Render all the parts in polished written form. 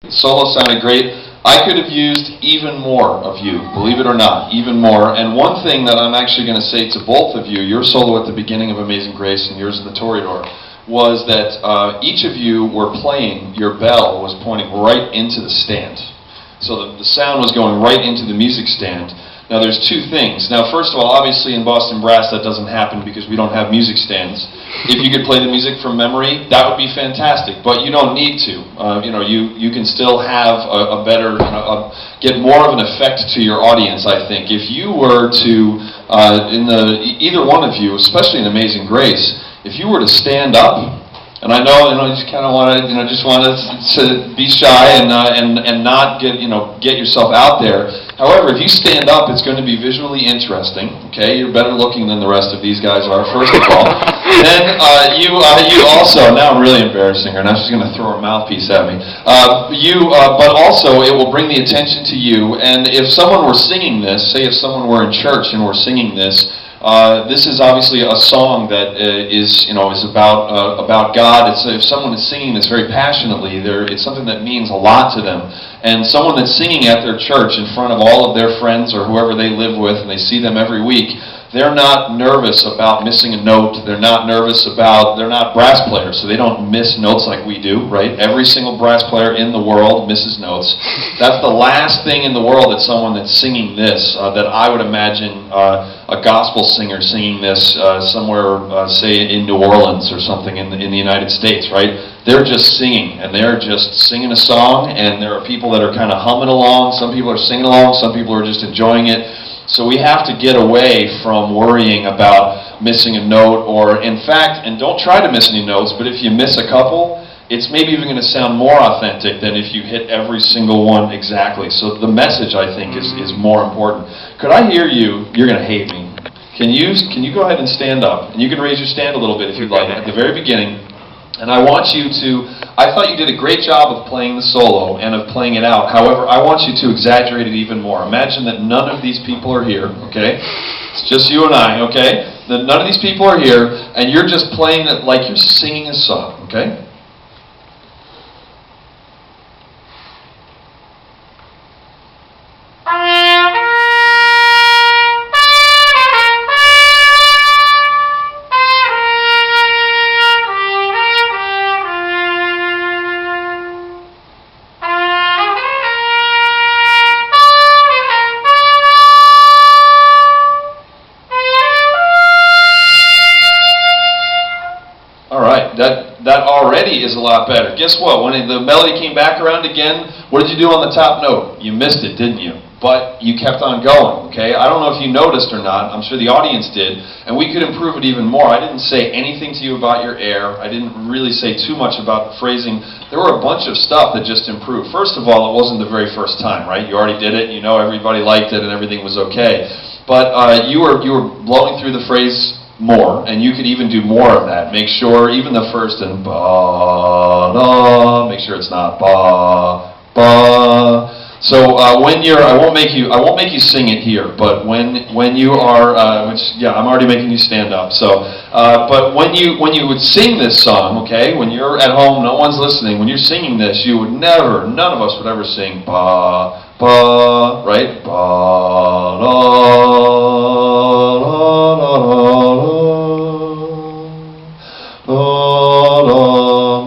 The solo sounded great. I could have used even more of you, believe it or not, even more. And one thing that I'm actually going to say to both of you, your solo at the beginning of Amazing Grace and yours in the Toreador, was that each of you were playing, your bell was pointing right into the stand. So the sound was going right into the music stand. Now there's two things. Now first of all, obviously in Boston Brass that doesn't happen because we don't have music stands. If you could play the music from memory, that would be fantastic, but you don't need to. You can still have a better, get more of an effect to your audience, I think. If you were to, either one of you, especially in Amazing Grace, if you were to stand up, and I know, you just kind of want to, just want to be shy and not get yourself out there. However, if you stand up, it's going to be visually interesting. Okay, you're better looking than the rest of these guys are. First of all, then you also. Now I'm really embarrassing her. Now she's going to throw her mouthpiece at me. But also it will bring the attention to you. And if someone were singing this, say if someone were in church and were singing this. This is obviously a song that is about God. If someone is singing this very passionately, it's something that means a lot to them. And someone that's singing at their church in front of all of their friends or whoever they live with, and they see them every week, they're not nervous about missing a note. They're not brass players, so they don't miss notes like we do, right? Every single brass player in the world misses notes. That's the last thing in the world that someone that's singing this, that I would imagine a gospel singer singing this somewhere, say in New Orleans or something in the United States, right? They're just singing, and they're just singing a song, and there are people that are kind of humming along. Some people are singing along. Some people are just enjoying it. So we have to get away from worrying about missing a note, or in fact, and don't try to miss any notes, but if you miss a couple, it's maybe even going to sound more authentic than if you hit every single one exactly. So the message, I think, is more important. Could I hear you? You're going to hate me. Can you go ahead and stand up? And you can raise your stand a little bit if you'd like, at the very beginning. And I want you to, I thought you did a great job of playing the solo and of playing it out. However, I want you to exaggerate it even more. Imagine that none of these people are here, okay? It's just you and I, okay? That none of these people are here, and you're just playing it like you're singing a song, okay? That already is a lot better. Guess what? When the melody came back around again, what did you do on the top note? You missed it, didn't you? But you kept on going, okay? I don't know if you noticed or not. I'm sure the audience did. And we could improve it even more. I didn't say anything to you about your air. I didn't really say too much about the phrasing. There were a bunch of stuff that just improved. First of all, it wasn't the very first time, right? You already did it. You know everybody liked it and everything was okay. But you were blowing through the phrase more, and you could even do more of that. Make sure, even the first and ba-da, make sure it's not ba-ba. So when you're, I won't make you sing it here, but when you are, I'm already making you stand up. So, but when you would sing this song, okay, when you're at home, no one's listening. When you're singing this, you would never, none of us would ever sing ba ba, right? Ba da.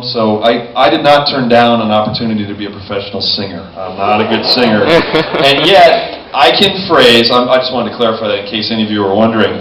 So I did not turn down an opportunity to be a professional singer. I'm not a good singer. And yet, I can phrase, I just wanted to clarify that in case any of you were wondering.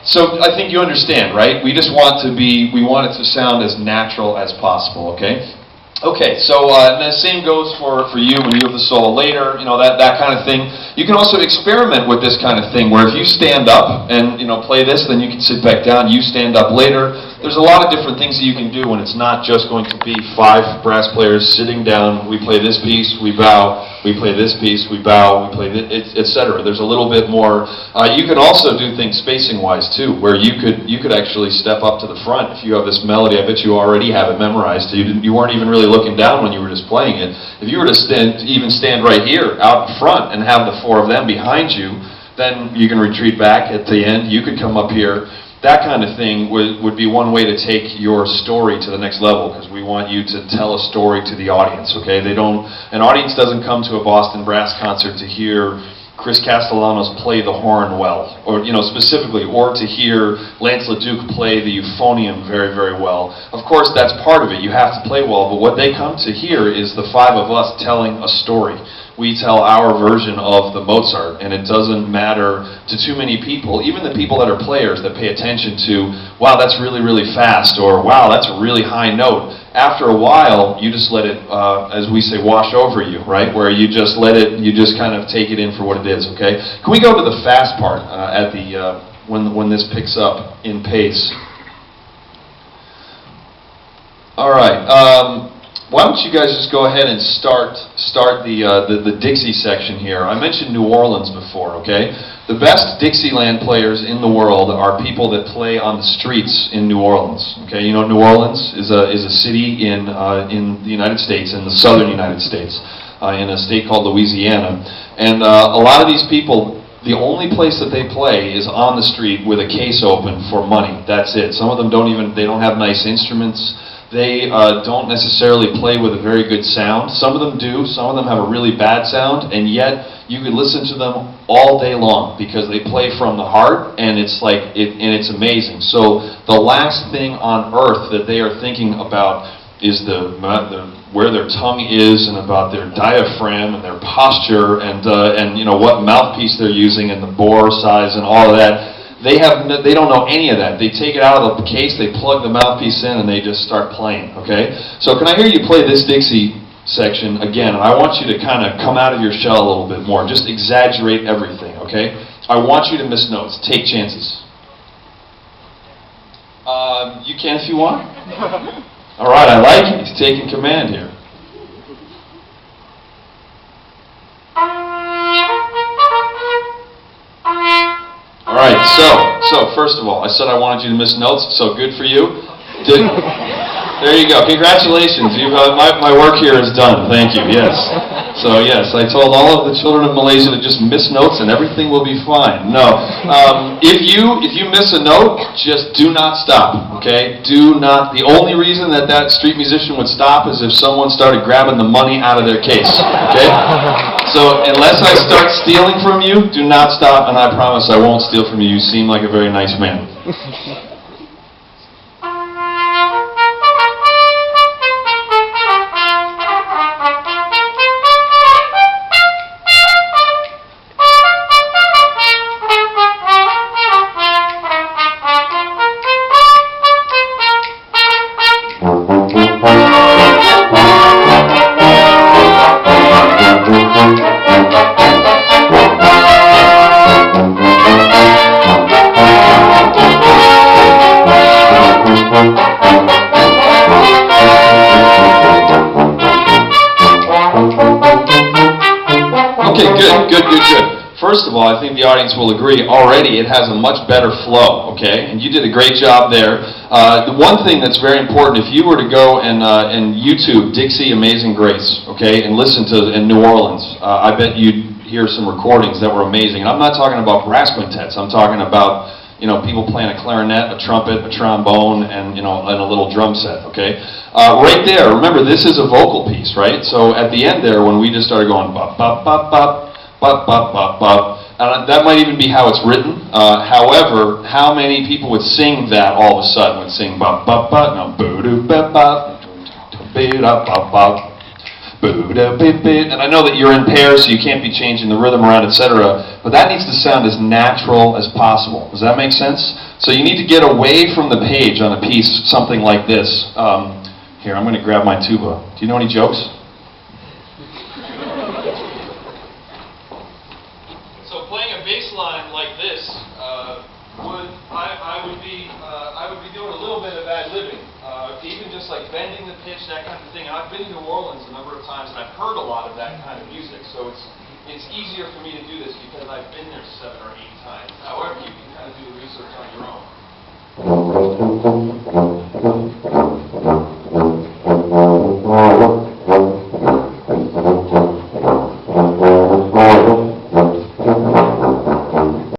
So I think you understand, right? We want it to sound as natural as possible, okay? Okay, so the same goes for you when you have the solo later, that kind of thing. You can also experiment with this kind of thing, where if you stand up and play this, then you can sit back down. You stand up later. There's a lot of different things that you can do when it's not just going to be 5 brass players sitting down. We play this piece, we bow. We play this piece, we bow. We play etc. There's a little bit more. You can also do things spacing-wise too, where you could actually step up to the front if you have this melody. I bet you already have it memorized. You weren't even really looking down when you were just playing it. If you were to stand right here out in front and have the 4 of them behind you, then you can retreat back at the end. You could come up here That kind of thing would be one way to take your story to the next level, because we want you to tell a story to the audience, okay? An audience doesn't come to a Boston Brass concert to hear Chris Castellanos play the horn well, or specifically, or to hear Lance LeDuc play the euphonium very, very well. Of course, that's part of it. You have to play well, but what they come to hear is the five of us telling a story. We tell our version of the Mozart, and it doesn't matter to too many people, even the people that are players that pay attention to, wow, that's really, really fast, or wow, that's a really high note. After a while, you just let it, as we say, wash over you, right? Where you just let it, you just kind of take it in for what it is, okay? Can we go to the fast part when this picks up in pace? All right. Why don't you guys just go ahead and start the Dixie section here. I mentioned New Orleans before, okay? The best Dixieland players in the world are people that play on the streets in New Orleans, okay? You know, New Orleans is a city in the United States, in the southern United States, in a state called Louisiana. And a lot of these people, the only place that they play is on the street with a case open for money. That's it. Some of them don't have nice instruments. They don't necessarily play with a very good sound. Some of them do. Some of them have a really bad sound, and yet you can listen to them all day long because they play from the heart, and it's it's amazing. So the last thing on earth that they are thinking about is where their tongue is, and about their diaphragm and their posture, and what mouthpiece they're using, and the bore size, and all of that. They don't know any of that. They take it out of the case, they plug the mouthpiece in, and they just start playing, okay? So can I hear you play this Dixie section again? And I want you to kind of come out of your shell a little bit more. Just exaggerate everything, okay? I want you to miss notes. Take chances. You can if you want. All right, I like it. He's taking command here. All right, so first of all, I said I wanted you to miss notes, so good for you. There you go. Congratulations. My work here is done. Thank you. Yes. So yes, I told all of the children of Malaysia to just miss notes and everything will be fine. No. If you miss a note, just do not stop. Okay? Do not. The only reason that street musician would stop is if someone started grabbing the money out of their case. Okay? So unless I start stealing from you, do not stop, and I promise I won't steal from you. You seem like a very nice man. Good. First of all, I think the audience will agree, already it has a much better flow, okay? And you did a great job there. The one thing that's very important, if you were to go and YouTube Dixie Amazing Grace, okay, and listen to in New Orleans, I bet you'd hear some recordings that were amazing. And I'm not talking about brass quintets. I'm talking about, people playing a clarinet, a trumpet, a trombone, and, and a little drum set, okay? Right there, remember, this is a vocal piece, right? So at the end there, when we just started going bop, bop, bop, bop, bop, bop, bop, bop. That might even be how it's written. However, how many people would sing that all of a sudden? Would sing bop, bop, bop, no, boo-doo, bop, bop, bop, bop, bop, boo-doo, bip, bip. And I know that you're in pairs, so you can't be changing the rhythm around, etc. But that needs to sound as natural as possible. Does that make sense? So you need to get away from the page on a piece, something like this. Here, I'm going to grab my tuba. Do you know any jokes? Bass line like this I would be doing a little bit of ad-libbing, even just like bending the pitch, that kind of thing. And I've been to New Orleans a number of times, and I've heard a lot of that kind of music, so it's easier for me to do this because I've been there 7 or 8 times. However, you can kind of do the research on your own.